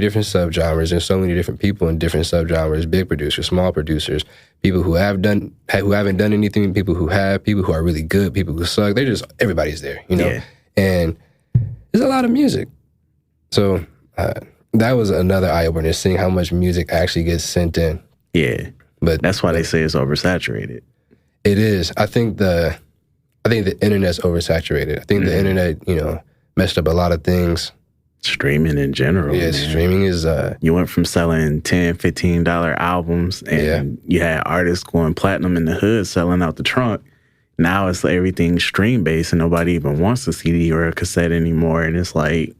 different subgenres. There's so many different people in different subgenres, big producers, small producers, people who haven't done anything, people who have, people who are really good, people who suck. They're just, everybody's there, you know? Yeah. And there's a lot of music. So that was another eye-opener, seeing how much music actually gets sent in. Yeah. But that's why they say it's oversaturated. It is. I think the internet's oversaturated. I think the internet, you know, messed up a lot of things. Streaming in general. Yeah, man. Streaming is... you went from selling $10, $15 albums, and you had artists going platinum in the hood selling out the trunk. Now it's everything stream-based, and nobody even wants a CD or a cassette anymore. And it's like,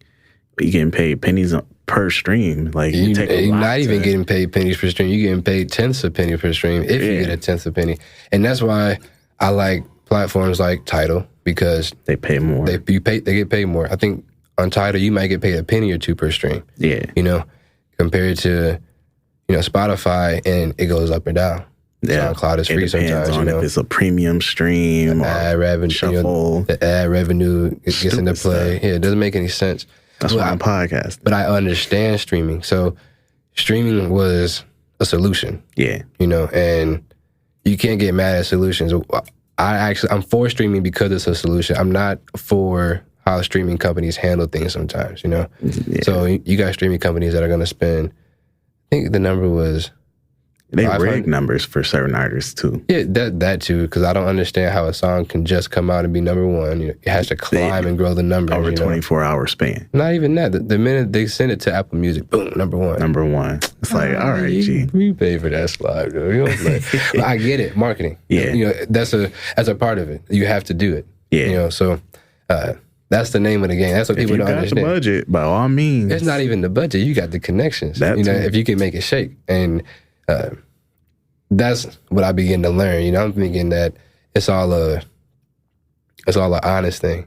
you're getting paid pennies per stream. Like, you're not even getting paid pennies per stream. You're getting paid tenths of penny per stream if you get a tenth of penny. And that's why I like platforms like Tidal, because they pay more. They get paid more. I think on Tidal, you might get paid a penny or two per stream. Yeah. You know, compared to, you know, Spotify, and it goes up and down. Yeah. SoundCloud is free sometimes. On, you know, if it's a premium stream or ad revenue, shuffle. You know, the ad revenue gets into play. Yeah, it doesn't make any sense. That's why I'm podcasting. But I understand streaming. So streaming was a solution. Yeah. You know, and you can't get mad at solutions. I'm for streaming because it's a solution. I'm not for how streaming companies handle things sometimes, you know? Yeah. So you got streaming companies that are going to spend, I think the number was... They rig numbers for certain artists, too. Yeah, that too, because I don't understand how a song can just come out and be number one. You know, it has to climb and grow the numbers. Over a 24-hour span. Not even that. The minute they send it to Apple Music, boom, number one. Number one. It's like, all right, you pay for that slide, though. You know, but I get it, marketing. Yeah. You know, that's a part of it. You have to do it. Yeah. You know, so... that's the name of the game. That's what people don't understand. If you got the budget, by all means. It's not even the budget. You got the connections. You know, if you can make it shake. And that's what I begin to learn. You know, I'm thinking that it's all an honest thing.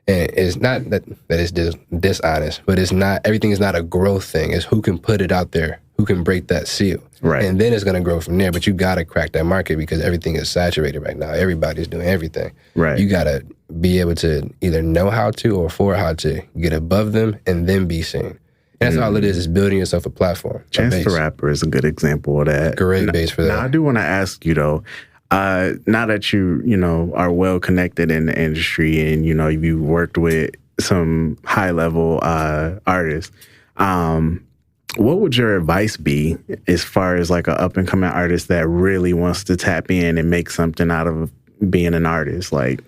And it's not that it's dishonest, but it's not, everything is not a growth thing. It's who can put it out there, who can break that seal. Right. And then it's going to grow from there. But you got to crack that market because everything is saturated right now. Everybody's doing everything. Right. You got to be able to either know how to or afford how to get above them and then be seen. And that's all it is building yourself a platform. Chance the Rapper is a good example of that. Great base for that. Now, I do want to ask you, though, now that you know, are well connected in the industry and, you know, you worked with some high-level artists, what would your advice be as far as like an up-and-coming artist that really wants to tap in and make something out of being an artist? Like,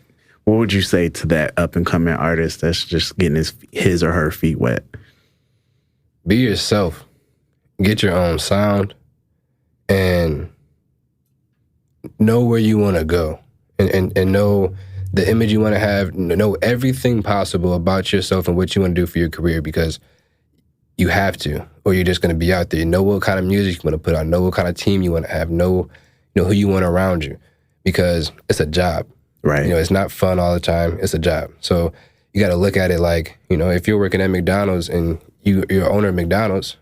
what would you say to that up-and-coming artist that's just getting his or her feet wet? Be yourself. Get your own sound and know where you want to go and know the image you want to have. Know everything possible about yourself and what you want to do for your career, because you have to, or you're just going to be out there. Know what kind of music you want to put out. Know what kind of team you want to have. Know who you want around you, because it's a job. Right. You know, it's not fun all the time. It's a job. So you got to look at it like, you know, if you're working at McDonald's and you're owner of McDonald's,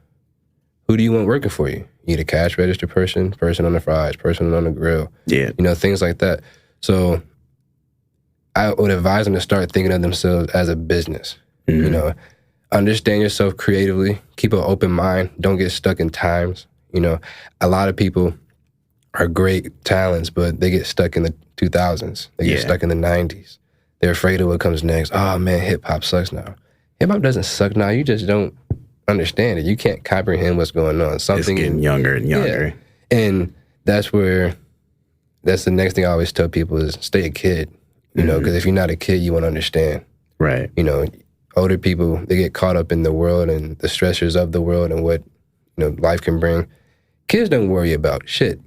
who do you want working for you? You need a cash register person on the fries, person on the grill. Yeah. You know, things like that. So I would advise them to start thinking of themselves as a business. Mm-hmm. You know, understand yourself creatively. Keep an open mind. Don't get stuck in times. You know, a lot of people are great talents, but they get stuck in the 2000s. They get stuck in the 90s. They're afraid of what comes next. Oh, man, hip-hop sucks now. Hip-hop doesn't suck now. You just don't understand it. You can't comprehend what's going on. It's getting younger and younger. Yeah. And that's the next thing I always tell people is stay a kid. You know, because if you're not a kid, you won't understand. Right. You know, older people, they get caught up in the world and the stressors of the world and what, you know, life can bring. Kids don't worry about shit.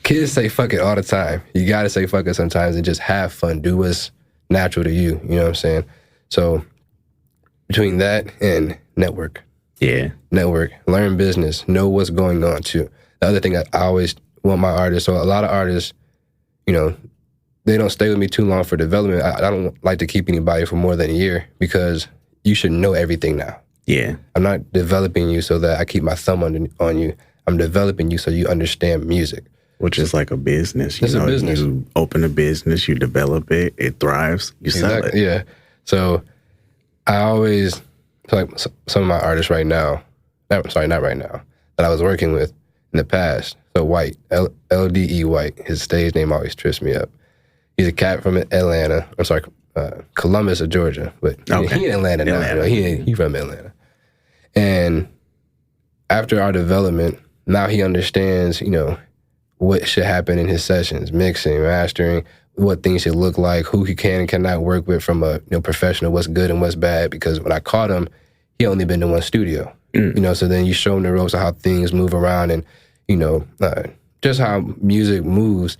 Kids say fuck it all the time. You got to say fuck it sometimes and just have fun. Do what's natural to you. You know what I'm saying? So between that and network. Yeah. Network. Learn business. Know what's going on too. The other thing I always want my artists, so a lot of artists, you know, they don't stay with me too long for development. I don't like to keep anybody for more than a year because you should know everything now. Yeah. I'm not developing you so that I keep my thumb on you. I'm developing you so you understand music. Which is like a business. It's a business. You open a business, you develop it, it thrives, you sell it. Yeah. So I always some of my artists right now, not right now, that I was working with in the past. So White, LDE White, his stage name always trips me up. He's a cat from Atlanta. I'm sorry, Columbus of Georgia, but he in Atlanta now. You know, he from Atlanta. And after our development, now he understands, you know, what should happen in his sessions, mixing, mastering, what things should look like, who he can and cannot work with from a professional, what's good and what's bad. Because when I caught him, he only been to one studio, you know. So then you show him the ropes of how things move around and, you know, just how music moves.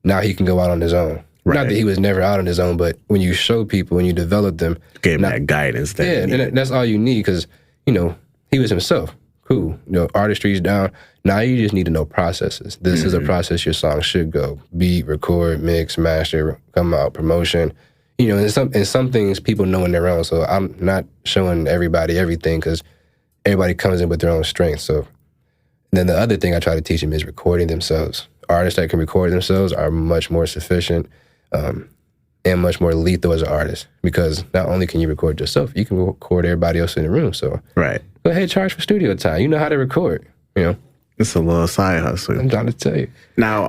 Now he can go out on his own. Right. Not that he was never out on his own, but when you show people, when you develop them, give him that guidance. And that's all you need, because, you know, he was himself. Cool. You know, artistry's down. Now you just need to know processes. This is a process your song should go. Beat, record, mix, master, come out, promotion. You know, and some things people know in their own. So I'm not showing everybody everything, because everybody comes in with their own strengths. So then the other thing I try to teach them is recording themselves. Artists that can record themselves are much more sufficient and much more lethal as an artist, because not only can you record yourself, you can record everybody else in the room. So go ahead, charge for studio time. You know how to record, you know. It's a little side hustle. I'm trying to tell you. Now,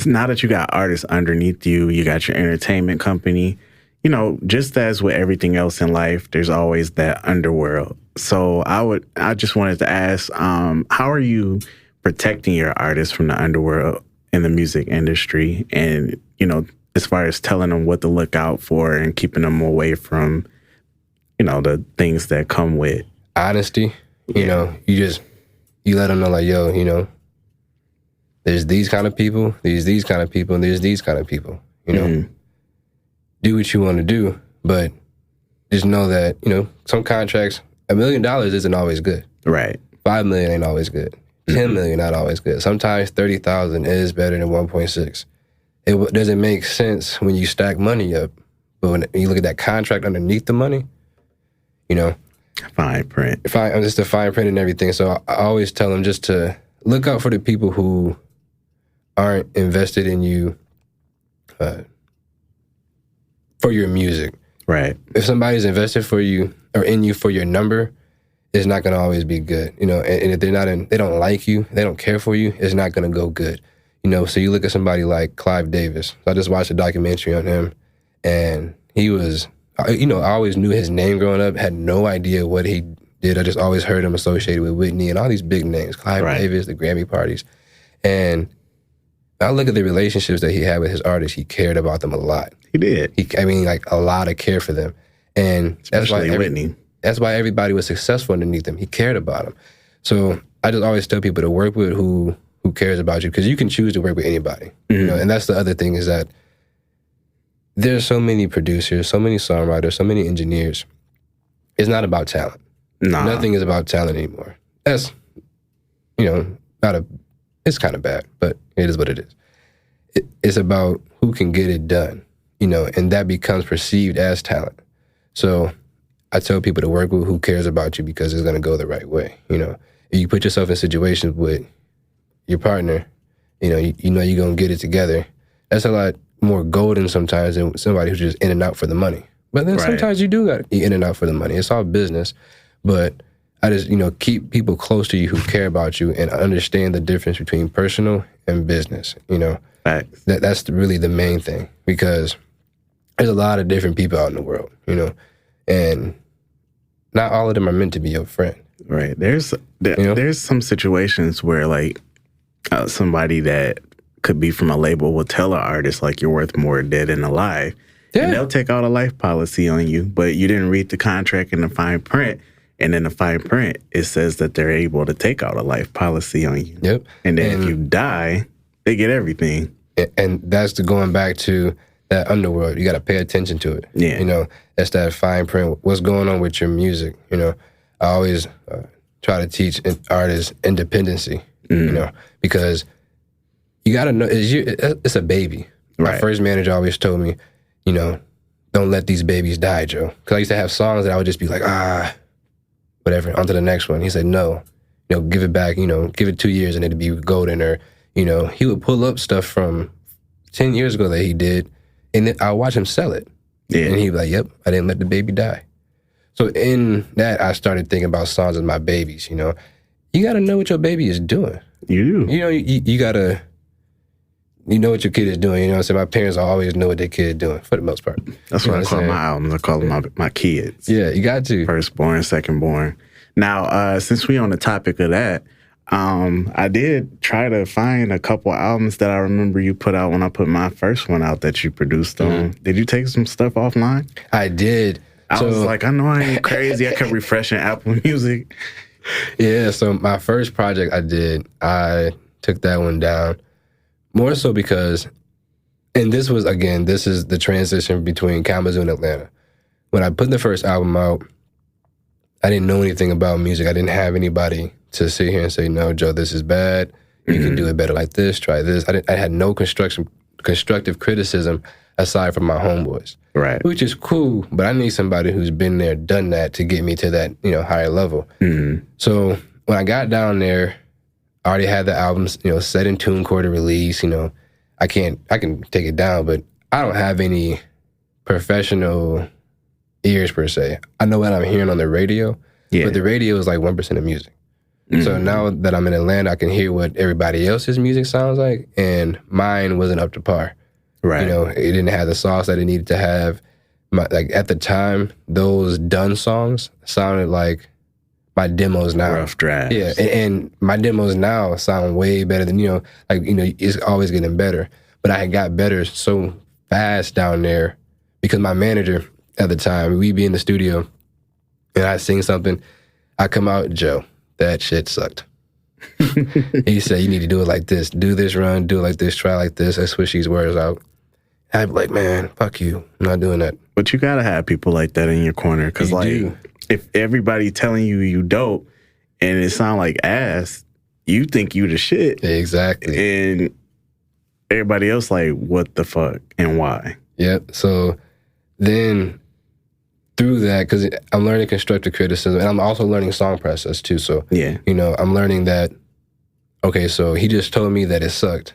now that you got artists underneath you, you got your entertainment company, you know, just as with everything else in life, there's always that underworld. So I just wanted to ask, how are you protecting your artists from the underworld in the music industry? And, you know, as far as telling them what to look out for and keeping them away from, you know, the things that come with honesty. You know, you let them know, like, yo, you know, there's these kind of people, there's these kind of people, and there's these kind of people. You know, do what you want to do, but just know that, you know, some contracts, $1 million isn't always good. Right. 5 million ain't always good. 10 million not always good. Sometimes 30,000 is better than 1.6. It doesn't make sense when you stack money up, but when you look at that contract underneath the money, you know, fine print. Just the fine print and everything. So I always tell them just to look out for the people who aren't invested in you for your music. Right. If somebody's invested for you or in you for your number, it's not going to always be good. You know, and if they don't like you, they don't care for you, it's not going to go good. You know, so you look at somebody like Clive Davis. I just watched a documentary on him, and he was, you know, I always knew his name growing up, had no idea what he did. I just always heard him associated with Whitney and all these big names, Clive Davis, the Grammy parties. And I look at the relationships that he had with his artists. He cared about them a lot. He did. Like a lot of care for them. And especially Whitney. That's why everybody was successful underneath him. He cared about them. So I just always tell people to work with who cares about you, because you can choose to work with anybody. You know? And that's the other thing, is that there's so many producers, so many songwriters, so many engineers. It's not about talent. Nothing is about talent anymore. That's, you know, it's kind of bad, but it is what it is. It's about who can get it done, you know, and that becomes perceived as talent. So I tell people to work with who cares about you, because it's going to go the right way. You know, if you put yourself in situations with your partner, you know you're going to get it together. That's a lot more golden sometimes than somebody who's just in and out for the money. But then sometimes you do got to be in and out for the money. It's all business. But I just, you know, keep people close to you who care about you and understand the difference between personal and business. You know, that's really the main thing, because there's a lot of different people out in the world, you know, and not all of them are meant to be your friend. Right. There's some situations where, like, somebody that could be from a label will tell an artist, like, you're worth more dead than alive. Yeah. And they'll take out a life policy on you, but you didn't read the contract in the fine print. And in the fine print, it says that they're able to take out a life policy on you. Yep. And then if you die, they get everything. And that's going back to that underworld. You got to pay attention to it. Yeah. You know, that's that fine print. What's going on with your music? You know, I always try to teach artists independency, you know, because you got to know, it's a baby. My first manager always told me, you know, don't let these babies die, Joe. Because I used to have songs that I would just be like, whatever, on to the next one. He said, no, you know, give it back, you know, give it 2 years and it'll be golden. Or, you know, he would pull up stuff from 10 years ago that he did, and then I'll watch him sell it. Yeah. And he'd be like, yep, I didn't let the baby die. So in that, I started thinking about songs with my babies, you know. You got to know what your baby is doing. You do. You know, you got to, you know what your kid is doing. You know what I'm saying? My parents always know what their kid is doing, for the most part. That's what I call my albums. I call them my kids. Yeah, you got to. Firstborn, secondborn. Now, since we on the topic of that, I did try to find a couple albums that I remember you put out when I put my first one out that you produced on. Did you take some stuff offline? I did. I was like, I know I ain't crazy. I kept refreshing Apple Music. Yeah, so my first project I took that one down. More so because, and this is the transition between Kalamazoo and Atlanta. When I put the first album out, I didn't know anything about music. I didn't have anybody to sit here and say, no, Joe, this is bad. You can do it better like this. Try this. I had no constructive criticism aside from my homeboys. Right. Which is cool, but I need somebody who's been there, done that to get me to that, you know, higher level. So when I got down there, I already had the albums, you know, set in TuneCore to release. You know, I can take it down, but I don't have any professional ears per se. I know what I'm hearing on the radio, but the radio is like 1% of music. So now that I'm in Atlanta, I can hear what everybody else's music sounds like, and mine wasn't up to par. Right. You know, it didn't have the sauce that it needed to have. Like at the time, those done songs sounded like my demos now. Rough drafts. Yeah, and my demos now sound way better than, you know, like, you know, it's always getting better. But I had got better so fast down there because my manager at the time, we'd be in the studio and I'd sing something. I come out, Joe, that shit sucked. He said, you need to do it like this. Do this run, do it like this, try like this. I switch these words out. I'd be like, man, fuck you. I'm not doing that. But you gotta have people like that in your corner. Because, like, if everybody telling you dope and it sound like ass, you think you the shit. Exactly. And everybody else like, what the fuck and why? Yep. So then through that, because I'm learning constructive criticism, and I'm also learning song process too. So, yeah, you know, I'm learning that, okay, so he just told me that it sucked.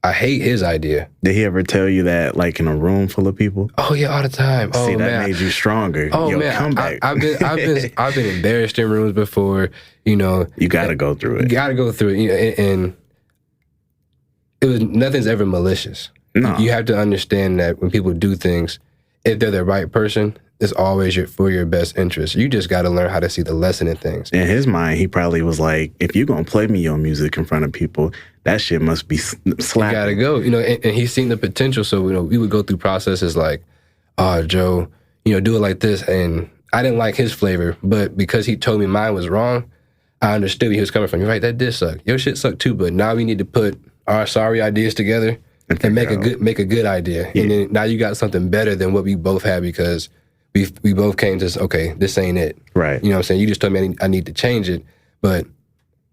I hate his idea. Did he ever tell you that, like, in a room full of people? Oh yeah, all the time. Oh, see, that man. made you stronger. Oh Yo, man, come back. I've been embarrassed in rooms before. You know, you got to go through it. You got to go through it. You know, and it was nothing's ever malicious. No, you have to understand that when people do things, if they're the right person, it's always for your best interest. You just got to learn how to see the lesson in things. In his mind, he probably was like, if you're going to play me your music in front of people, that shit must be slapping. You got to go. You know, and he's seen the potential. So, you know, we would go through processes like, oh, Joe, you know, do it like this. And I didn't like his flavor, but because he told me mine was wrong, I understood where he was coming from. You're right, that did suck. Your shit sucked too, but now we need to put our sorry ideas together and make a good idea. Yeah. And then now you got something better than what we both had because we both came to, okay, this ain't it. Right. You know what I'm saying? You just told me I need to change it, but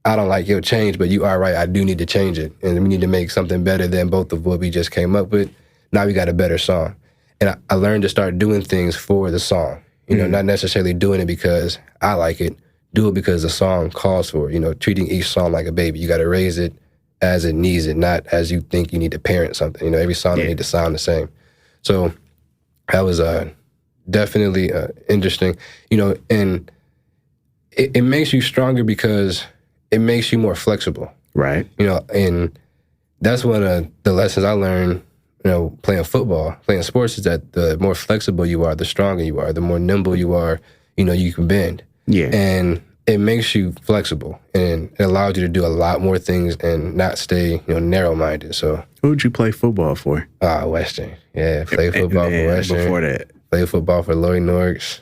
I don't like your change, but you are right, I do need to change it. And we need to make something better than both of what we just came up with. Now we got a better song. And I learned to start doing things for the song. You know, not necessarily doing it because I like it. Do it because the song calls for it. You know, treating each song like a baby. You got to raise it as it needs it, not as you think you need to parent something. You know, every song need to sound the same. So that was definitely interesting. You know, and it makes you stronger because it makes you more flexible. Right. You know, and that's one of the lessons I learned, you know, playing football, playing sports, is that the more flexible you are, the stronger you are, the more nimble you are, you know, you can bend. Yeah. And it makes you flexible and it allows you to do a lot more things and not stay, you know, narrow-minded. So who would you play football for? Western. Yeah, play football for Western. Before that? Play football for Lloyd Norks.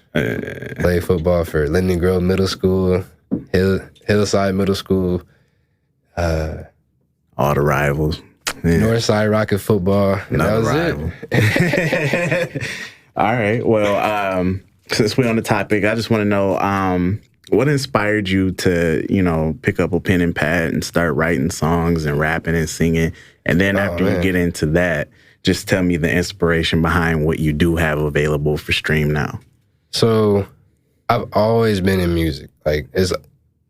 Play football for Linden Grove Middle School, Hillside Middle School. All the rivals. Yeah. Northside Rocket football. And that was rival. it. All right. Well, since we're on the topic, I just want to know what inspired you to, you know, pick up a pen and pad and start writing songs and rapping and singing. And then after you get into that, just tell me the inspiration behind what you do have available for stream now. So I've always been in music. Like, it's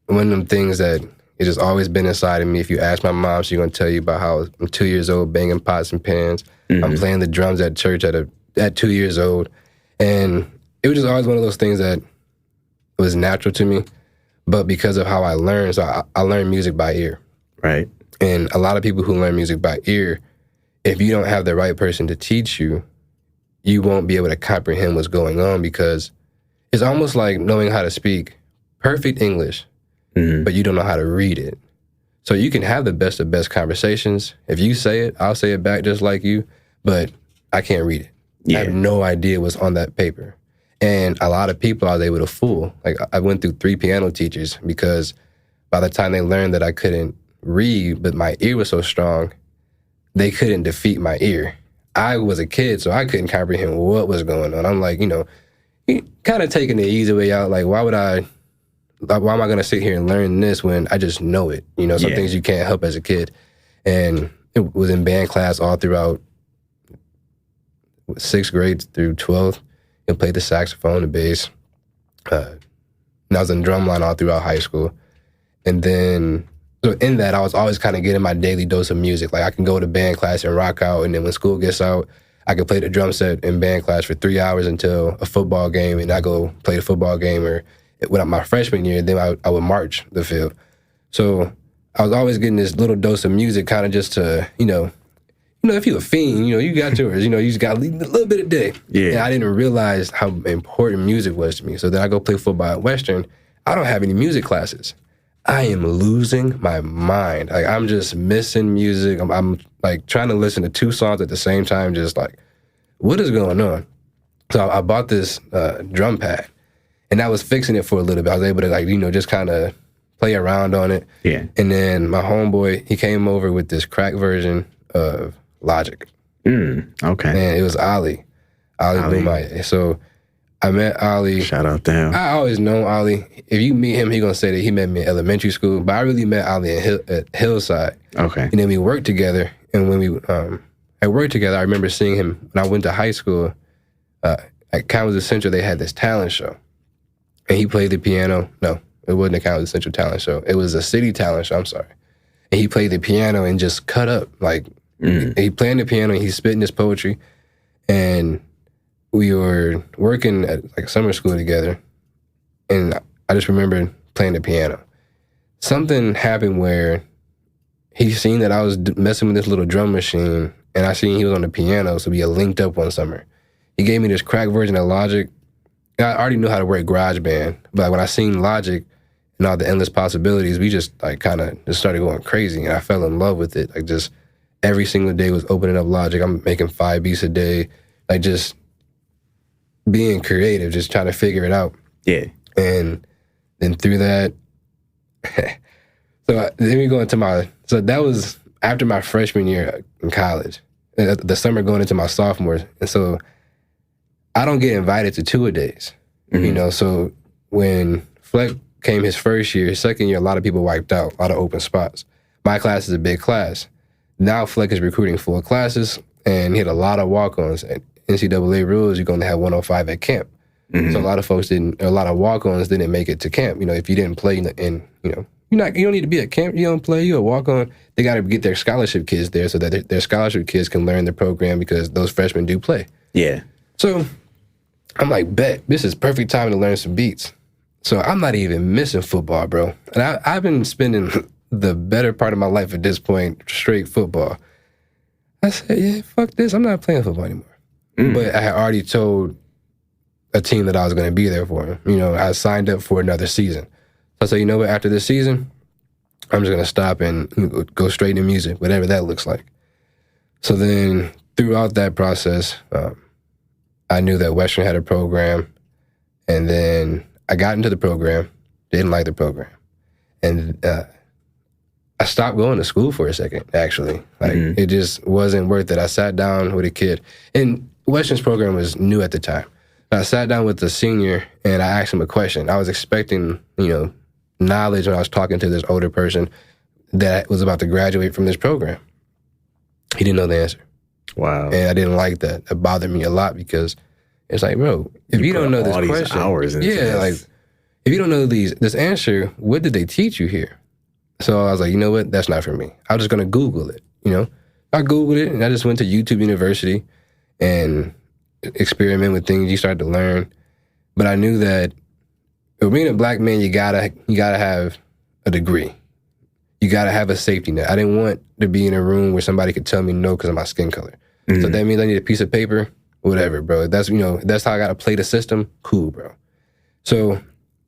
one of them things that it's just always been inside of me. If you ask my mom, she's going to tell you about how I'm 2 years old banging pots and pans. I'm playing the drums at church at 2 years old. And it was just always one of those things that was natural to me. But because of how I learned, so I learned music by ear. Right. And a lot of people who learn music by ear, if you don't have the right person to teach you, you won't be able to comprehend what's going on, because it's almost like knowing how to speak perfect English, but you don't know how to read it. So you can have the best of best conversations. If you say it, I'll say it back just like you, but I can't read it. Yeah. I have no idea what's on that paper. And a lot of people I was able to fool. Like, I went through 3 piano teachers because by the time they learned that I couldn't read, but my ear was so strong, they couldn't defeat my ear. I was a kid, so I couldn't comprehend what was going on. I'm like, kind of taking the easy way out. Like, why am I going to sit here and learn this when I just know it? Some things you can't help as a kid. And it was in band class all throughout 6th grade through 12th. I played the saxophone, the bass. And I was in drumline all throughout high school. And then, so in that, I was always kind of getting my daily dose of music. Like, I can go to band class and rock out, and then when school gets out, I could play the drum set in band class for 3 hours until a football game, and I go play the football game. Or when my freshman year, then I would march the field. So I was always getting this little dose of music, kind of just to, if you're a fiend, you got yours. You just got a little bit a day. Yeah. And I didn't realize how important music was to me. So then I go play football at Western. I don't have any music classes. I am losing my mind. Like, I'm just missing music. I'm like trying to listen to 2 songs at the same time, just like, what is going on? So I bought this drum pad, and I was fixing it for a little bit. I was able to just kind of play around on it. Yeah. And then my homeboy, he came over with this crack version of Logic. Okay. And it was Ali blew my. So I met Ali. Shout out to him. I always known Ali. If you meet him, he gonna say that he met me in elementary school. But I really met Ali at Hillside. Okay. And then we worked together. And when we at work together, I remember seeing him when I went to high school. At Kansas Central, they had this talent show, and he played the piano. No, it wasn't a Kansas Central talent show. It was a city talent show. I'm sorry. And he played the piano and just cut up like. He playing the piano and he's spitting his poetry, and we were working at like summer school together, and I just remember playing the piano. Something happened where he seen that I was messing with this little drum machine, and I seen he was on the piano, so we had linked up one summer. He gave me this crack version of Logic. I already knew how to work GarageBand, but when I seen Logic and all the endless possibilities, we just like kind of just started going crazy, and I fell in love with it. Like, just every single day was opening up Logic. I'm making 5 beats a day, like just being creative, just trying to figure it out. Yeah. And then through that, then we go into so that was after my freshman year in college, the summer going into my sophomore. And so I don't get invited to two-a-days, so when Fleck came his first year, his second year, a lot of people wiped out, a lot of open spots. My class is a big class. Now Fleck is recruiting full classes, and he had a lot of walk-ons. At NCAA rules, you're going to have 105 at camp. So a lot of folks a lot of walk-ons didn't make it to camp. If you didn't play you don't need to be at camp. You don't play, you're a walk-on. They got to get their scholarship kids there so that their scholarship kids can learn the program, because those freshmen do play. Yeah. So I'm like, bet, this is perfect time to learn some beats. So I'm not even missing football, bro. And I've been spending the better part of my life at this point straight football. I said, yeah, fuck this. I'm not playing football anymore. But I had already told a team that I was going to be there for them. I signed up for another season. So I said, you know what, after this season, I'm just going to stop and go straight into music, whatever that looks like. So then throughout that process, I knew that Western had a program, and then I got into the program, didn't like the program. And I stopped going to school for a second, actually. Like, it just wasn't worth it. I sat down with a kid, and Western's program was new at the time. I sat down with the senior, and I asked him a question. I was expecting, knowledge when I was talking to this older person that was about to graduate from this program. He didn't know the answer. Wow. And I didn't like that. It bothered me a lot, because it's like, bro, if you don't know this question, like, if you don't know this answer, what did they teach you here? So I was like, you know what? That's not for me. I'm just going to Google it, I Googled it, and I just went to YouTube University and experiment with things you start to learn. But I knew that being a black man, you gotta have a degree. You gotta have a safety net. I didn't want to be in a room where somebody could tell me no because of my skin color. So that means I need a piece of paper, whatever, bro. That's that's how I gotta play the system. Cool, bro. So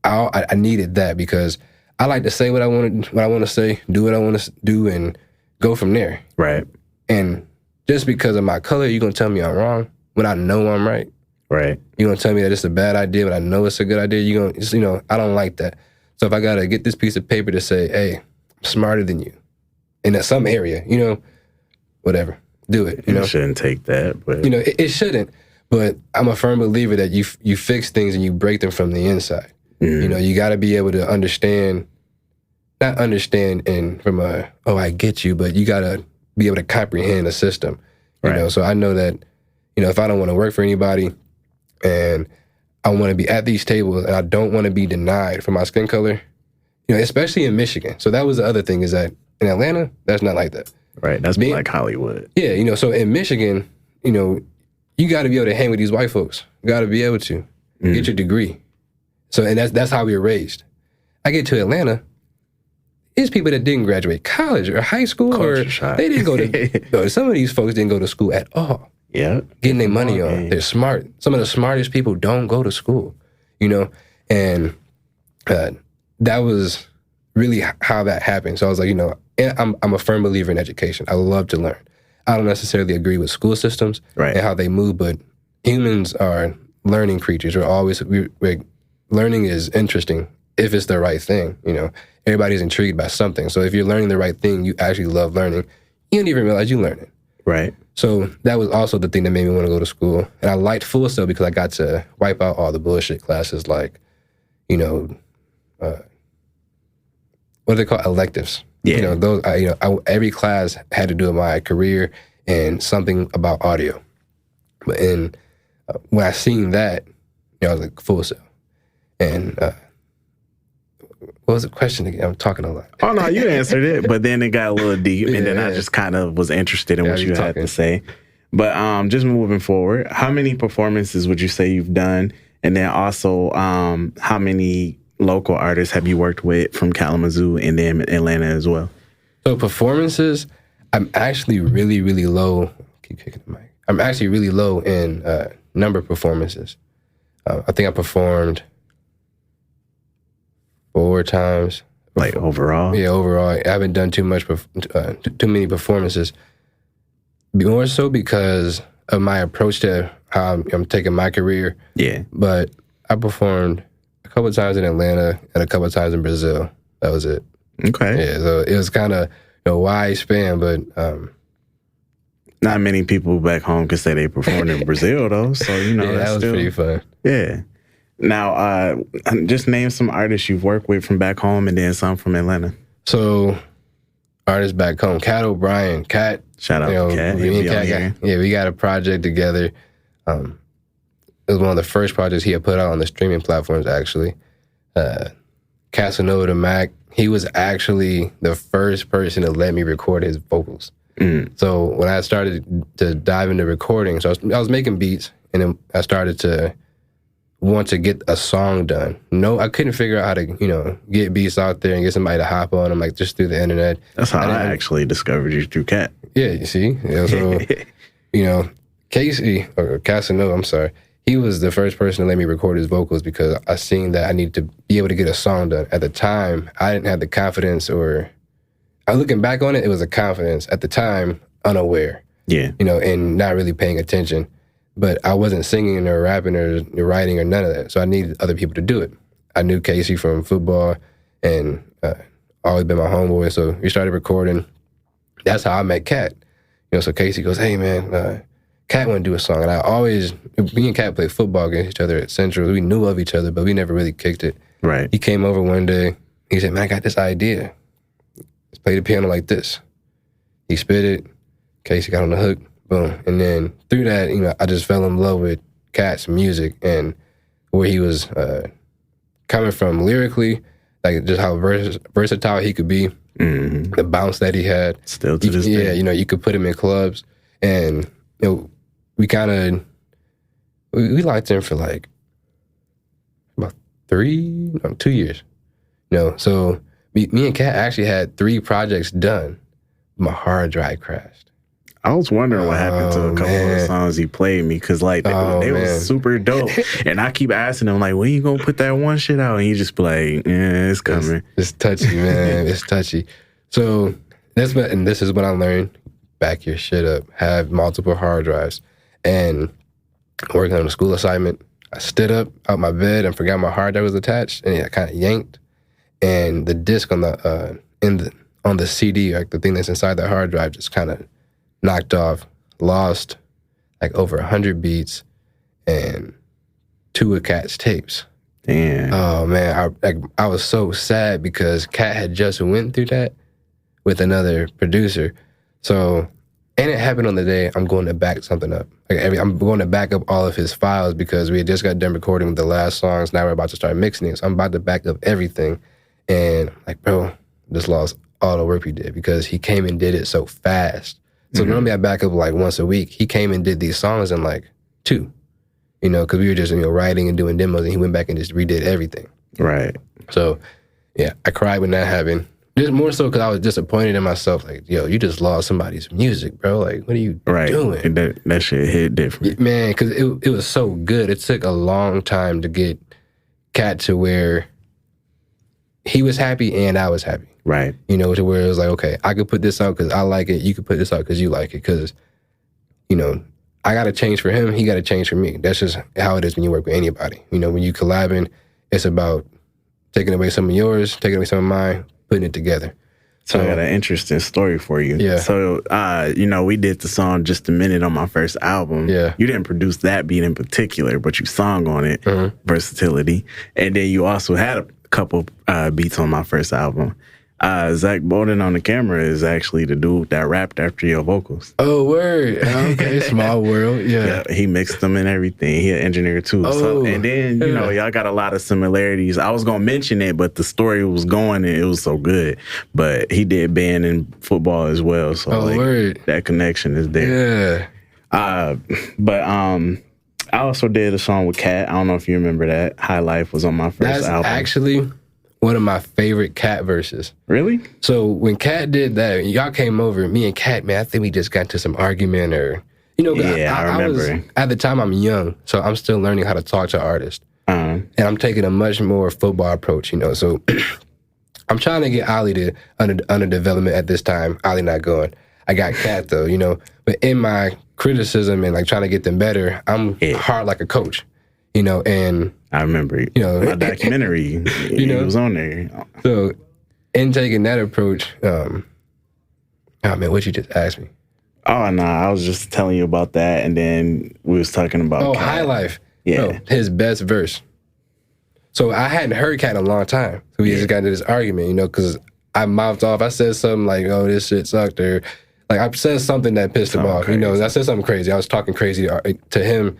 I needed that because I like to say what I want to say, do what I want to do, and go from there. Right. And just because of my color, you're gonna tell me I'm wrong when I know I'm right. Right. You're gonna tell me that it's a bad idea, but I know it's a good idea. You're gonna, just, I don't like that. So if I gotta get this piece of paper to say, hey, I'm smarter than you in some area, whatever, do it. You shouldn't take that, but it shouldn't. But I'm a firm believer that you fix things and you break them from the inside. You got to be able to not understand from I get you, but you got to be able to comprehend the system. Right. So I know that, if I don't want to work for anybody and I want to be at these tables and I don't want to be denied for my skin color, especially in Michigan. So that was the other thing is that in Atlanta, that's not like that. Right. That's like Hollywood. Yeah. So in Michigan, you got to be able to hang with these white folks. You got to be able to get your degree. So, and that's how we were raised. I get to Atlanta, it's people that didn't graduate college or high school, Culture shock. They didn't go to, some of these folks didn't go to school at all. Yeah. Getting their money on. They're smart. Some of the smartest people don't go to school, and that was really how that happened. So I was like, and I'm a firm believer in education. I love to learn. I don't necessarily agree with school systems and how they move, but humans are learning creatures. Learning is interesting if it's the right thing. Everybody's intrigued by something. So if you're learning the right thing, you actually love learning. You don't even realize you learn it. Right. So that was also the thing that made me want to go to school. And I liked Full Sail because I got to wipe out all the bullshit classes like, what do they call electives? Yeah. Those. Every class had to do with my career and something about audio. But when I seen that, I was like, Full Sail. And what was the question again? I'm talking a lot. Oh, no, you answered it, but then it got a little deep, and then I just kind of was interested in what you had to say. But just moving forward, how many performances would you say you've done? And then also, how many local artists have you worked with from Kalamazoo and then Atlanta as well? So performances, I'm actually really, really low. Keep kicking the mic. I'm actually really low in number of performances. I think I performed 4 times. Like overall? Yeah, overall. I haven't done too many performances. More so because of my approach to how I'm taking my career. Yeah. But I performed a couple of times in Atlanta and a couple of times in Brazil. That was it. Okay. Yeah, so it was kind of a wide span, but... not many people back home can say they performed in Brazil, though. So, that was pretty fun. Yeah. Now, just name some artists you've worked with from back home and then some from Atlanta. So, artists back home. Cat O'Brien. Cat. Shout out to Cat. We got a project together. It was one of the first projects he had put out on the streaming platforms, actually. Casanova the Mac. He was actually the first person to let me record his vocals. So when I started to dive into recording, so I was making beats, and then I started to want to get a song done. No, I couldn't figure out how to, get beats out there and get somebody to hop on them, like just through the internet. That's how I actually discovered you, through Cat. Yeah, you see? So, Casey, or Casanova, I'm sorry, he was the first person to let me record his vocals because I seen that I needed to be able to get a song done. At the time, I didn't have the confidence looking back on it, it was a confidence. At the time, unaware. Yeah. And not really paying attention. But I wasn't singing or rapping or writing or none of that. So I needed other people to do it. I knew Casey from football and always been my homeboy. So we started recording. That's how I met Cat. So Casey goes, hey, man, Cat want to do a song. And me and Cat played football against each other at Central. We knew of each other, but we never really kicked it. Right. He came over one day. He said, man, I got this idea. Let's play the piano like this. He spit it. Casey got on the hook. Boom. And then through that, I just fell in love with Cat's music and where he was coming from lyrically, like just how versatile he could be, the bounce that he had. Still to this day. Yeah, you could put him in clubs. And, we locked in for like about 2 years. So me and Cat actually had 3 projects done. My hard drive crashed. I was wondering what happened to a couple of the songs he played me, because like they was super dope. And I keep asking him like, when you gonna put that one shit out? And he just be like, yeah, it's coming. It's touchy, man. It's touchy. So this is what I learned. Back your shit up. Have multiple hard drives. And working on a school assignment, I stood up out my bed and forgot my hard drive was attached, and I kind of yanked, and the disc on the CD, like the thing that's inside the hard drive, just kind of knocked off. Lost like over 100 beats and 2 of Cat's tapes. Damn. Oh man, I was so sad because Cat had just went through that with another producer. So, and it happened on the day I'm going to back something up. I'm going to back up all of his files because we had just got done recording the last songs. Now we're about to start mixing it. So I'm about to back up everything. And like, bro, just lost all the work we did because he came and did it so fast. So normally I back up like once a week. He came and did these songs in like 2, because we were just, writing and doing demos, and he went back and just redid everything. Right. So, yeah, I cried when that happened. Just more so because I was disappointed in myself. Like, yo, you just lost somebody's music, bro. Like, what are you doing? And that shit hit different. Man, because it was so good. It took a long time to get Cat to where he was happy and I was happy. Right. To where it was like, okay, I could put this out because I like it. You could put this out because you like it. Because, I got to change for him. He got to change for me. That's just how it is when you work with anybody. When you collabing, it's about taking away some of yours, taking away some of mine, putting it together. So I got an interesting story for you. Yeah. So, we did the song Just a Minute on my first album. Yeah. You didn't produce that beat in particular, but you sung on it, Versatility. And then you also had a couple beats on my first album. Zach Bowden on the camera is actually the dude that rapped after your vocals. Oh, word. Okay, small world. Yeah. He mixed them and everything. He an engineer too. Oh, so, and then, y'all got a lot of similarities. I was going to mention it, but the story was going and it was so good. But he did band and football as well. So word. That connection is there. Yeah. I also did a song with Cat. I don't know if you remember that. High Life was on my first album. That's actually one of my favorite Cat verses. Really? So when Cat did that, y'all came over, me and Cat, man, I think we just got into some argument or, I remember. At the time, I'm young, so I'm still learning how to talk to artists. And I'm taking a much more football approach, so I'm trying to get Ollie to under development at this time. Ollie not going. I got Cat though, but in my criticism and like trying to get them better, I'm hard like a coach, and I remember, my documentary, it was on there. So in taking that approach, oh man, what you just asked me? Oh, no, I was just telling you about that, and then we was talking about Cat. High Life. Yeah. Bro, his best verse. So I hadn't heard Cat in a long time. So we just got into this argument, because I mouthed off. I said something like, oh, this shit sucked, or like I said something that pissed him off. Crazy. I said something crazy. I was talking crazy to him,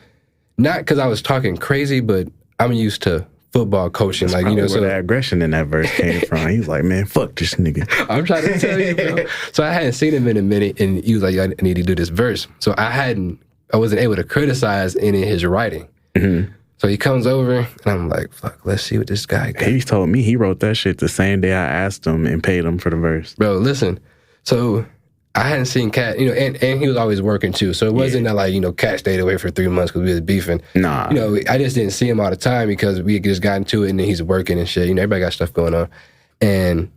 not because I was talking crazy, but I'm used to football coaching. That's where that aggression in that verse came from. He was like, man, fuck this nigga. I'm trying to tell you, bro. So I hadn't seen him in a minute, and he was like, I need to do this verse. So I wasn't able to criticize any of his writing. Mm-hmm. So he comes over, and I'm like, fuck, let's see what this guy got. He told me he wrote that shit the same day I asked him and paid him for the verse. Bro, listen. So I hadn't seen Cat, and he was always working too. So it wasn't that like, Cat stayed away for 3 months because we was beefing. Nah. I just didn't see him all the time because we just got into it and then he's working and shit. Everybody got stuff going on. And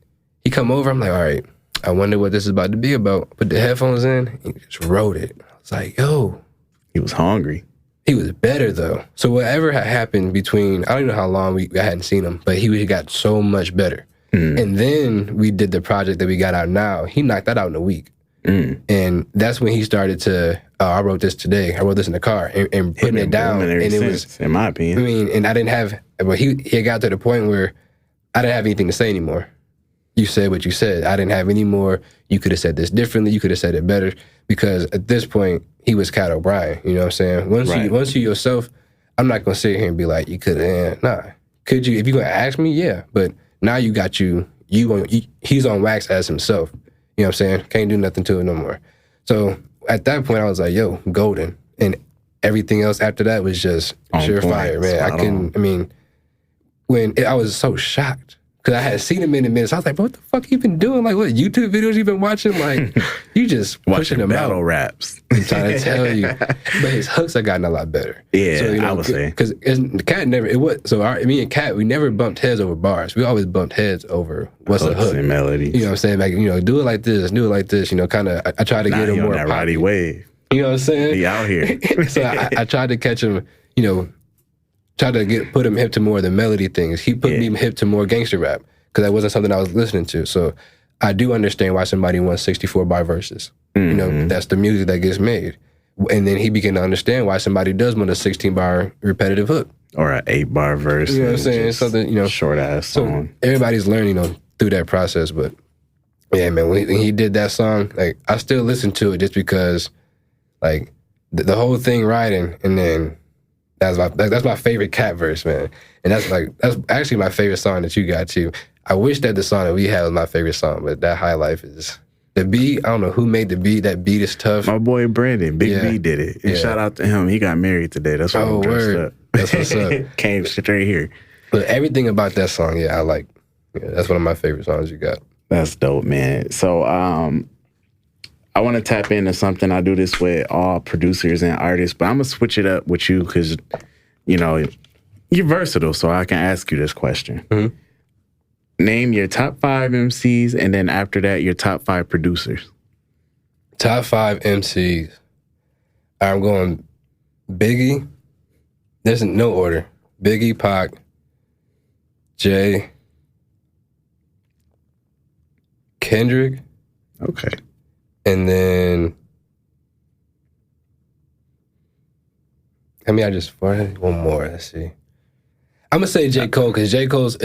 he come over, I'm like, all right, I wonder what this is about to be about. Put the headphones in, he just wrote it. I was like, yo. He was hungry. He was better though. So whatever had happened between, I don't even know how long I hadn't seen him, but he got so much better. Mm. And then we did the project that we got out now. He knocked that out in a week. Mm. And that's when he started to, I wrote this today. I wrote this in the car and putting it down. And it was, in my opinion. And I didn't have, but he got to the point where I didn't have anything to say anymore. You said what you said. I didn't have any more. You could have said this differently. You could have said it better. Because at this point, he was Cat O'Brien. You know what I'm saying? Once you yourself, I'm not going to sit here and be like, you could have, nah. Could you? If you're going to ask me, yeah. But now you got he's on wax as himself. You know what I'm saying? Can't do nothing to it no more. So at that point, I was like, yo, golden. And everything else after that was just surefire, man. I was so shocked. Because I hadn't seen him in a minute. So I was like, bro, what the fuck you been doing? Like, what YouTube videos you been watching? Like, you just pushing them battle out. raps. I'm trying to tell you. But his hooks have gotten a lot better. Yeah, so, I would say. Because Cat never, me and Cat, we never bumped heads over bars. We always bumped heads over what's the hook. And melodies. You know what I'm saying? Like, do it like this, kind of, I try to get him more that Roddy Wave. You know what I'm saying? He out here. So I tried to catch him, try to put him hip to more of the melody things. He put me hip to more gangster rap because that wasn't something I was listening to. So I do understand why somebody wants 64 bar verses. Mm-hmm. That's the music that gets made. And then he began to understand why somebody does want a 16 bar repetitive hook. Or an 8 bar verse. You know what I'm saying? Something, short ass song. So everybody's learning, through that process. But yeah, man, when he did that song, like, I still listen to it just because, like, the whole thing riding, and then that's my favorite Cat verse, man. And that's actually my favorite song that you got too. I wish that the song that we had was my favorite song, but that High Life is the beat. I don't know who made the beat. That beat is tough. My boy Brandon, Big B did it. And shout out to him. He got married today. That's why I'm dressed up. That's what's up. Came straight here. But everything about that song, I like. Yeah, that's one of my favorite songs you got. That's dope, man. So I want to tap into something. I do this with all producers and artists, but I'm going to switch it up with you because, you're versatile, so I can ask you this question. Mm-hmm. Name your top 5 MCs, and then after that, your top 5 producers. Top 5 MCs. I'm going Biggie. There's no order. Biggie, Pac, Jay, Kendrick. Okay. And then, I just one more. Let's see. I'm gonna say J. Cole because J. Cole's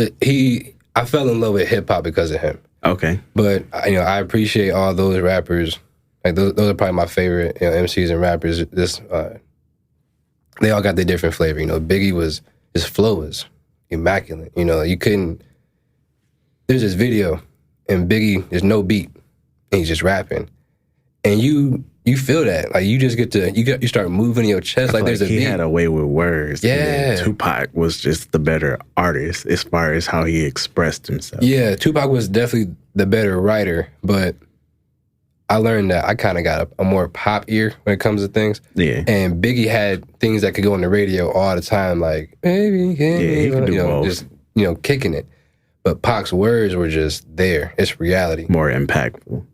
I fell in love with hip hop because of him. Okay. But I appreciate all those rappers. Like those are probably my favorite MCs and rappers. They all got their different flavor. Biggie his flow was immaculate. You couldn't. There's this video and Biggie, there's no beat and he's just rapping. And you feel that. Like, you just you start moving your chest like there's a beat. He had a way with words. Yeah. Tupac was just the better artist as far as how he expressed himself. Yeah, Tupac was definitely the better writer, but I learned that I kind of got a more pop ear when it comes to things. Yeah. And Biggie had things that could go on the radio all the time, like, baby, he could do both. Just, kicking it. But Pac's words were just there. It's reality. More impactful.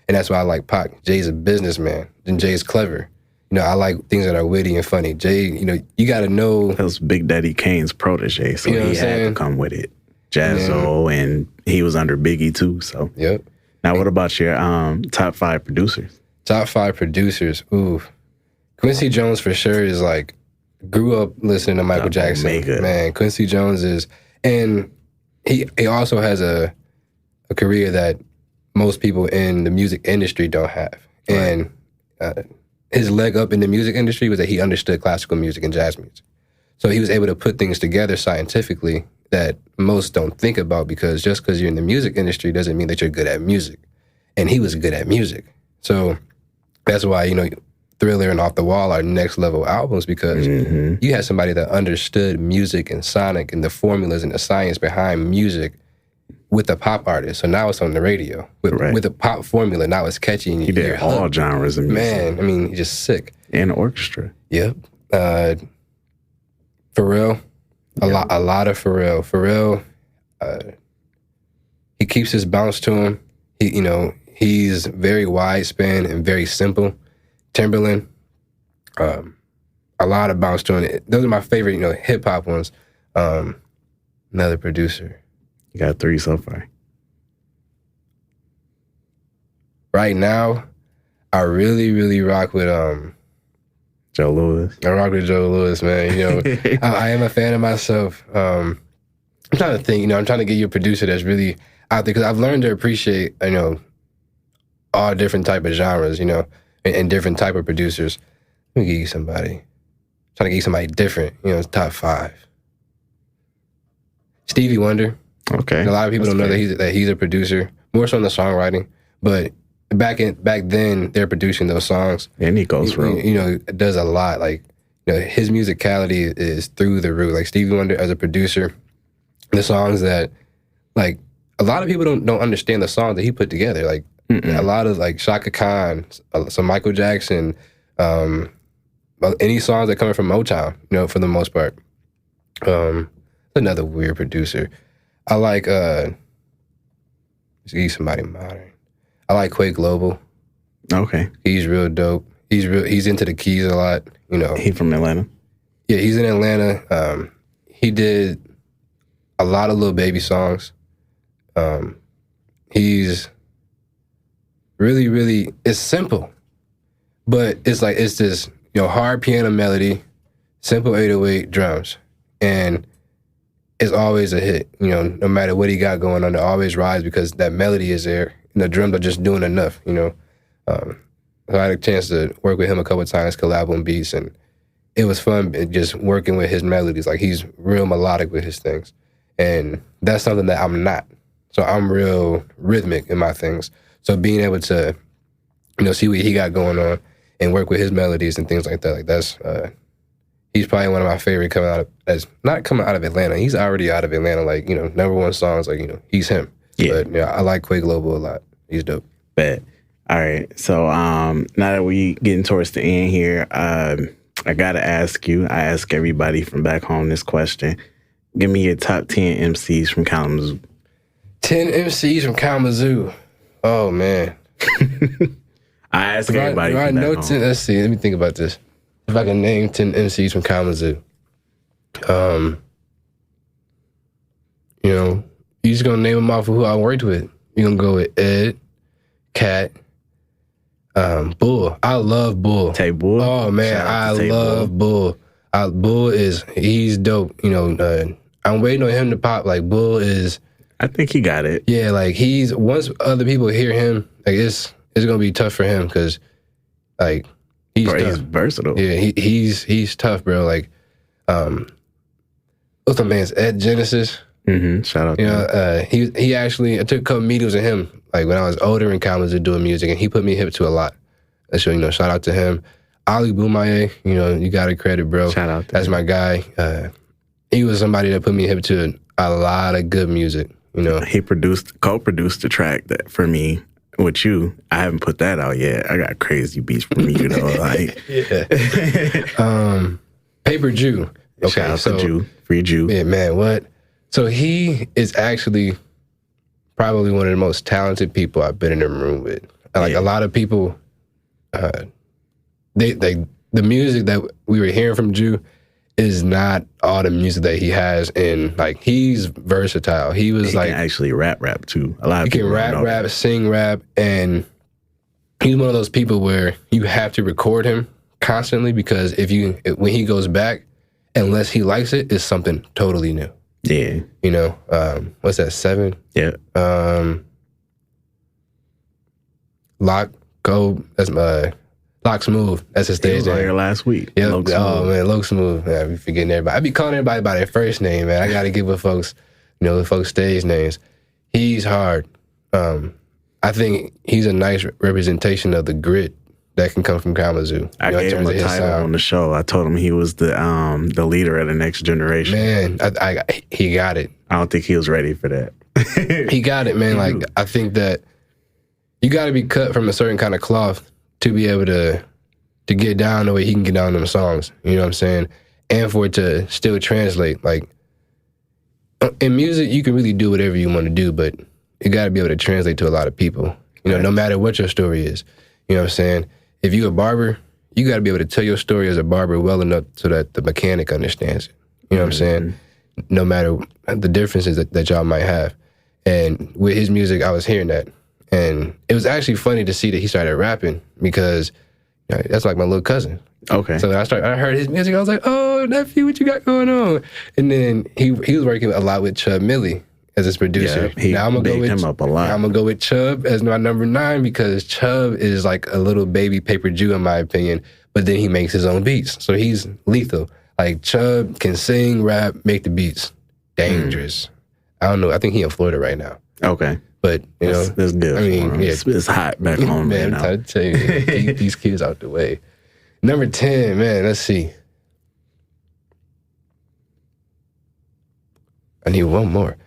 And that's why I like Pac. Jay's a businessman, and Jay's clever. I like things that are witty and funny. Jay, you got to know. That was Big Daddy Kane's protege, so he had to come with it. Jazzo, and he was under Biggie too. So yep. Now, what about your top 5 producers? Top 5 producers. Ooh, Quincy Jones for sure is like, grew up listening to Michael Jackson. Omega. Man, Quincy Jones is, and he also has a career that most people in the music industry don't have. Right. And his leg up in the music industry was that he understood classical music and jazz music. So he was able to put things together scientifically that most don't think about, because just because you're in the music industry doesn't mean that you're good at music. And he was good at music. So that's why, Thriller and Off the Wall are next level albums, because you had somebody that understood music and sonic and the formulas and the science behind music with a pop artist. So now it's on the radio with a pop formula. Now it's catchy. And he did all genres of music. Man, he's just sick. And orchestra. Yep. Pharrell. A lot of Pharrell. Pharrell, he keeps his bounce to him. He's very widespan and very simple. Timberland, a lot of bounce to him. Those are my favorite, hip hop ones. Another producer. You got 3 so far. Right now, I really, really rock with Joe Louis. I rock with Joe Louis, man. I am a fan of myself. I'm trying to think. I'm trying to get you a producer that's really out there, because I've learned to appreciate, all different type of genres, and different type of producers. Let me give you somebody. I'm trying to get you somebody different. Top 5. Stevie Wonder. Okay. And a lot of people don't know that he's a producer, more so on the songwriting. But back then, they're producing those songs. And he goes through. Does a lot. Like, his musicality is through the roof. Like, Stevie Wonder as a producer, the songs that, like, a lot of people don't understand the songs that he put together. Like, a lot of, like, Shaka Khan, some Michael Jackson, any songs that come from Motown, you know, for the most part. Another weird producer. I like, he's somebody modern. I like Quake Global. Okay. He's real dope. He's into the keys a lot, you know. He from Atlanta? Yeah, he's in Atlanta. He did a lot of Lil Baby songs. He's really, really, it's simple, but it's like, it's this, you know, hard piano melody, simple 808 drums, and it's always a hit. You know, no matter what he got going on, it always rides because that melody is there, and the drums are just doing enough, you know. So I had a chance to work with him a couple of times, collab on beats, and it was fun just working with his melodies. Like, he's real melodic with his things, and that's something that I'm not. So I'm real rhythmic in my things. So being able to, you know, see what he got going on and work with his melodies and things like that, like, that's, he's probably one of my favorite coming out of, as not coming out of Atlanta. He's already out of Atlanta, like, you know, #1 songs, like, you know, he's him. Yeah. But, yeah, I like Quake Global a lot. He's dope. Bet. All right. So now that we getting towards the end here, I got to ask you, I ask everybody from back home this question. Give me your top 10 MCs from Kalamazoo. 10 MCs from Kalamazoo. Oh, man. I ask everybody from back home. 10, let's see. Let me think about this. If I can name 10 MCs from Kalamazoo. You know, you just going to name them off of who I worked with. You're going to go with Ed, Cat, Bull. I love Bull. Tay Bull? Oh, man, I love Bull. Bull he's dope. You know, I'm waiting on him to pop. Like, Bull is... I think he got it. Yeah, like, once other people hear him, like, it's going to be tough for him because, like, he's versatile. Yeah, he's tough, bro. Like, what's the man's Ed Genesis? Shout out to him. He actually, I took a couple meetings with him, like, when I was older in Kalamazoo doing music, and he put me hip to a lot. So, you know, shout out to him. Ali Boumaye, you know, you got to credit, bro. Shout out to That's him. My guy. He was somebody that put me hip to a lot of good music, you know. He co-produced the track that for me with you. I haven't put that out yet. I got crazy beats from you, though. Like, yeah. Paper Jew. Okay, shout out to Jew. Free Jew. Yeah, man, what? So he is actually probably one of the most talented people I've been in the room with. Like, a lot of people, the music that we were hearing from Jew is not all the music that he has, and, like, he's versatile. He was he like can actually rap too. A lot of people can rap, sing rap, and he's one of those people where you have to record him constantly because when he goes back, unless he likes it, it's something totally new. Yeah, you know, what's that? 7? Yeah. That's my. Lock Smooth, that's his stage name. Here last week. Yeah. Oh man, Loc Smooth. Yeah, I be forgetting everybody. I be calling everybody by their first name, man. I gotta give with folks, you know, the folks' stage names. He's hard. I think he's a nice representation of the grit that can come from Kalamazoo. I gave him a title on the show. I told him he was the leader of the next generation. Man, he got it. I don't think he was ready for that. He got it, man. Like, I think that you got to be cut from a certain kind of cloth to be able to get down the way he can get down them songs. You know what I'm saying? And for it to still translate. Like, in music, you can really do whatever you want to do, but you got to be able to translate to a lot of people. You know, no matter what your story is. You know what I'm saying? If you're a barber, you got to be able to tell your story as a barber well enough so that the mechanic understands it. You know what I'm saying? No matter the differences that y'all might have. And with his music, I was hearing that. And it was actually funny to see that he started rapping because, you know, that's like my little cousin. Okay. So I heard his music. I was like, oh, nephew, what you got going on? And then he was working a lot with Chubb Millie as his producer. Yeah, he bigged him up a lot. I'm going to go with Chubb as my number 9 because Chubb is like a little baby Paper Jew in my opinion, but then he makes his own beats. So he's lethal. Like, Chubb can sing, rap, make the beats. Dangerous. I don't know. I think he in Florida right now. Okay. But, you know. That's good. I mean, yeah. It's hot back home man, right now. I'm trying to tell you, keep these kids out the way. Number 10, man, let's see. I need one more.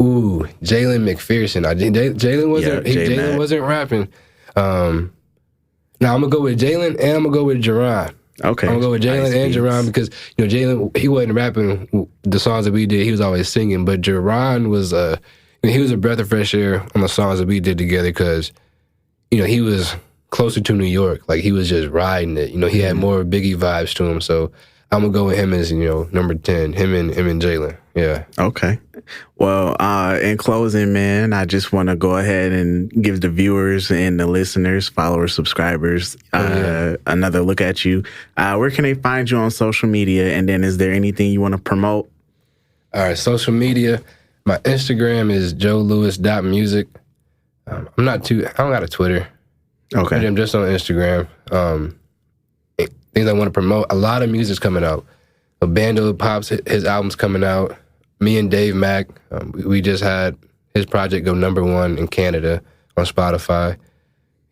Ooh, Jalen McPherson. Jalen wasn't rapping. Now I'm gonna go with Jalen and I'm gonna go with Jerron. Okay. I'm gonna go with Jalen and Jerron because Jalen, he wasn't rapping the songs that we did. He was always singing, but Jerron was he was a breath of fresh air on the songs that we did together because he was closer to New York. Like he was just riding it. He had more Biggie vibes to him. So I'm gonna go with him as number 10. Him and Jalen. Yeah. Okay. Well, in closing, man, I just want to go ahead and give the viewers and the listeners, followers, subscribers, another look at you. Where can they find you on social media? And then is there anything you want to promote? All right, social media. My Instagram is joelewis.music. I don't got a Twitter. Okay. I'm just on Instagram. Things I want to promote. A lot of music's coming out. Bando Pops, his album's coming out. Me and Dave Mack, we just had his project go #1 in Canada on Spotify.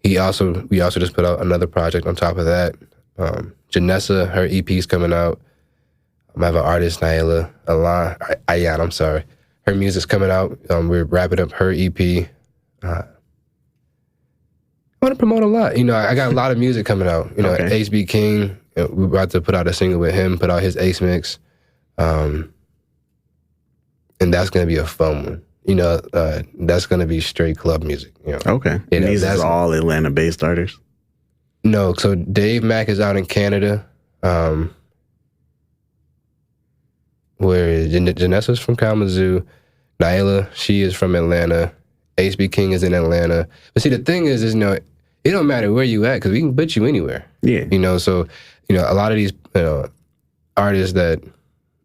We also just put out another project on top of that. Janessa, her EP's coming out. I have an artist, Ayan, her music's coming out. We're wrapping up her EP. I want to promote a lot. I got a lot of music coming out. Okay. HB King, we're about to put out a single with him, put out his Ace Mix. And that's going to be a fun one. That's going to be straight club music. Okay. And these are all Atlanta-based artists? No. So Dave Mack is out in Canada. Where Janessa's from Kalamazoo. Nyla, she is from Atlanta. HB King is in Atlanta. But see, the thing is it don't matter where you at because we can put you anywhere. Yeah. So, a lot of these artists that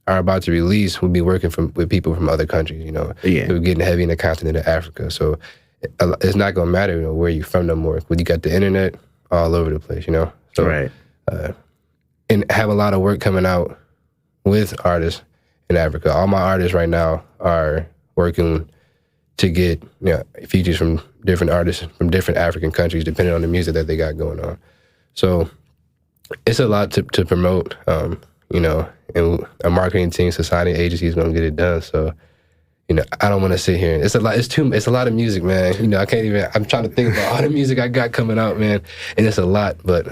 are about to release will be working with people from other countries, Yeah. We're getting heavy in the continent of Africa. So it's not going to matter, where you're from no more. But you got the internet all over the place, So, right. And have a lot of work coming out with artists in Africa. All my artists right now are working to get features from different artists from different African countries, depending on the music that they got going on. So it's a lot to promote, and a marketing team, society agency is going to get it done. So, I don't want to sit here. It's a lot of music, man. I can't even, I'm trying to think about all the music I got coming out, man. And it's a lot, but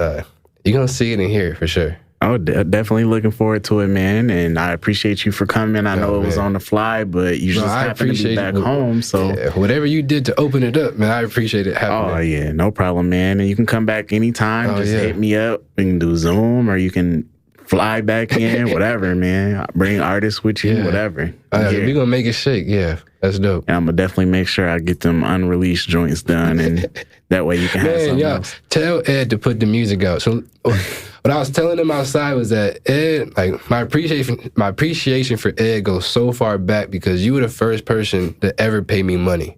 you're going to see it and hear it for sure. Oh, definitely looking forward to it, man. And I appreciate you for coming. I know it was on the fly, but you just happened to be back home. So whatever you did to open it up, man, I appreciate it happening. Oh, yeah, no problem, man. And you can come back anytime. Hit me up. We can do Zoom or you can fly back in, whatever, man. Bring artists with you, whatever. We're going to make it shake. Yeah, that's dope. And I'm going to definitely make sure I get them unreleased joints done. And that way you can have something else. Tell Ed to put the music out. So what I was telling him outside was that Ed, like my appreciation for Ed goes so far back because you were the first person to ever pay me money.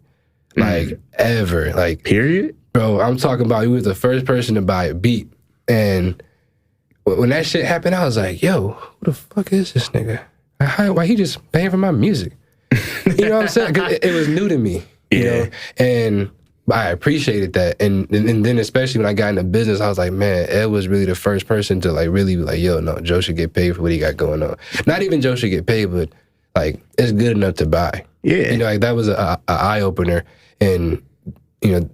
Like, ever. Like, period? Bro, I'm talking about you was the first person to buy a beat. And when that shit happened, I was like, yo, who the fuck is this nigga? Why he just paying for my music? You know what I'm saying? 'Cause it was new to me, you know? And I appreciated that. And then especially when I got into business, I was like, man, Ed was really the first person to like really be like, yo, no, Joe should get paid for what he got going on. Not even Joe should get paid, but like it's good enough to buy. Yeah. Like that was a eye-opener. And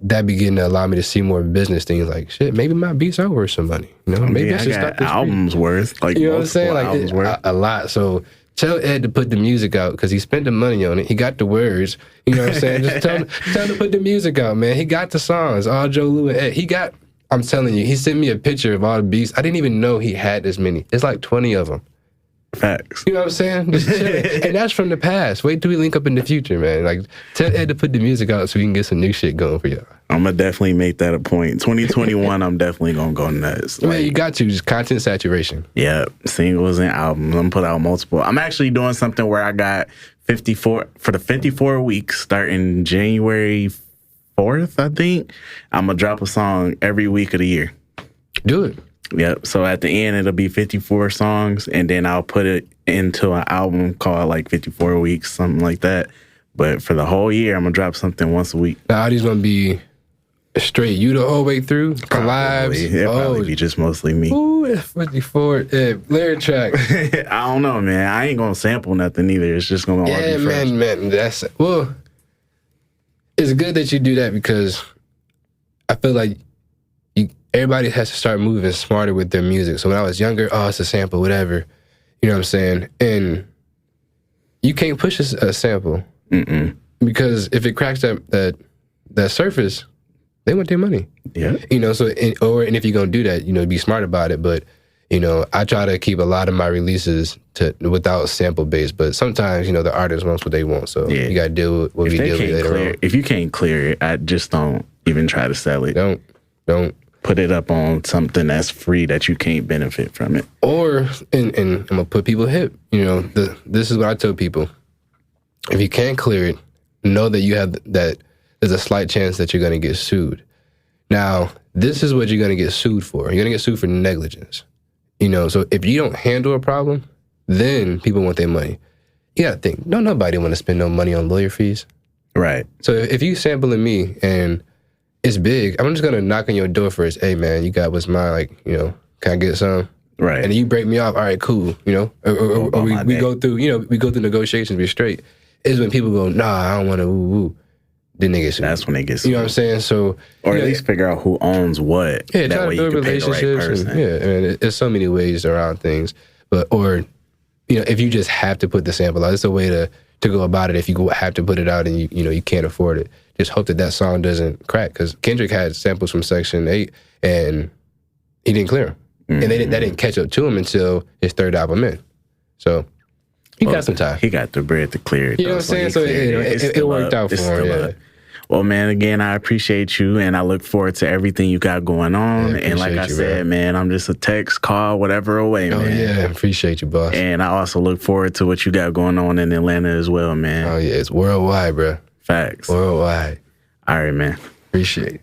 that began to allow me to see more business things like, shit, maybe my beats are worth some money. Maybe I should stop this albums worth, like, you know what I'm saying? Like a lot. So tell Ed to put the music out because he spent the money on it. He got the words. You know what I'm saying? Just tell him to put the music out, man. He got the songs. All Joe Lou and Ed. I'm telling you, he sent me a picture of all the beats. I didn't even know he had this many. It's like 20 of them. Facts. You know what I'm saying? And that's from the past. Wait till we link up in the future, man. Like, tell Ed to put the music out so we can get some new shit going for y'all. I'm going to definitely make that a point. 2021, I'm definitely going to go nuts. Man, you got to. Just content saturation. Yeah. Singles and albums. I'm going to put out multiple. I'm actually doing something where I got 54 weeks starting January 4th, I think. I'm going to drop a song every week of the year. Do it. Yep. So at the end, it'll be 54 songs, and then I'll put it into an album called like 54 Weeks, something like that. But for the whole year, I'm going to drop something once a week. Now, are these going to be straight you the whole way through? Collabs? It'd probably be just mostly me. Ooh, F54. Yeah, Blair track. I don't know, man. I ain't gonna sample nothing either. It's just gonna all be fresh. Man. That's well. It's good that you do that because I feel like everybody has to start moving smarter with their music. So when I was younger, it's a sample, whatever. You know what I'm saying? And you can't push a sample. Because if it cracks that surface, they want their money. Yeah. You know, and if you're gonna do that, you know, be smart about it. But, you know, I try to keep a lot of my releases without sample base. But sometimes, you know, the artist wants what they want. So you gotta deal with what we deal with later on. If you can't clear it, I just don't even try to sell it. Don't put it up on something that's free that you can't benefit from it. Or and I'm gonna put people hip. You know, this is what I tell people. If you can't clear it, know that you have that there's a slight chance that you're gonna get sued. Now, this is what you're gonna get sued for. You're gonna get sued for negligence. You know, so if you don't handle a problem, then people want their money. You gotta think, nobody want to spend no money on lawyer fees. Right. So if you sampling me and it's big, I'm just gonna knock on your door first. Hey man, you got what's mine, like, you know, can I get some? Right. And then you break me off, all right, cool, you know? Or we go through, you know, we go through negotiations, we're straight. Is when people go, nah, I don't wanna ooh. Then they get sued. That's when they get sued. You know what I'm saying? So or at least figure out who owns what. Yeah, that way you can pay the right person. And there's so many ways around things. Or you know, if you just have to put the sample out, it's a way to go about it. If you have to put it out and you know you can't afford it, just hope that song doesn't crack. Because Kendrick had samples from Section 8 and he didn't clear them. And that didn't catch up to him until his third album in. So he got some time. He got the bread to clear it. You know what I'm saying? So it worked out for him. Yeah. Well, man, again, I appreciate you, and I look forward to everything you got going on. And like I said, man, I'm just a text, call, whatever away, man. Oh, yeah, appreciate you, boss. And I also look forward to what you got going on in Atlanta as well, man. Oh, yeah, it's worldwide, bro. Facts. Worldwide. All right, man. Appreciate it.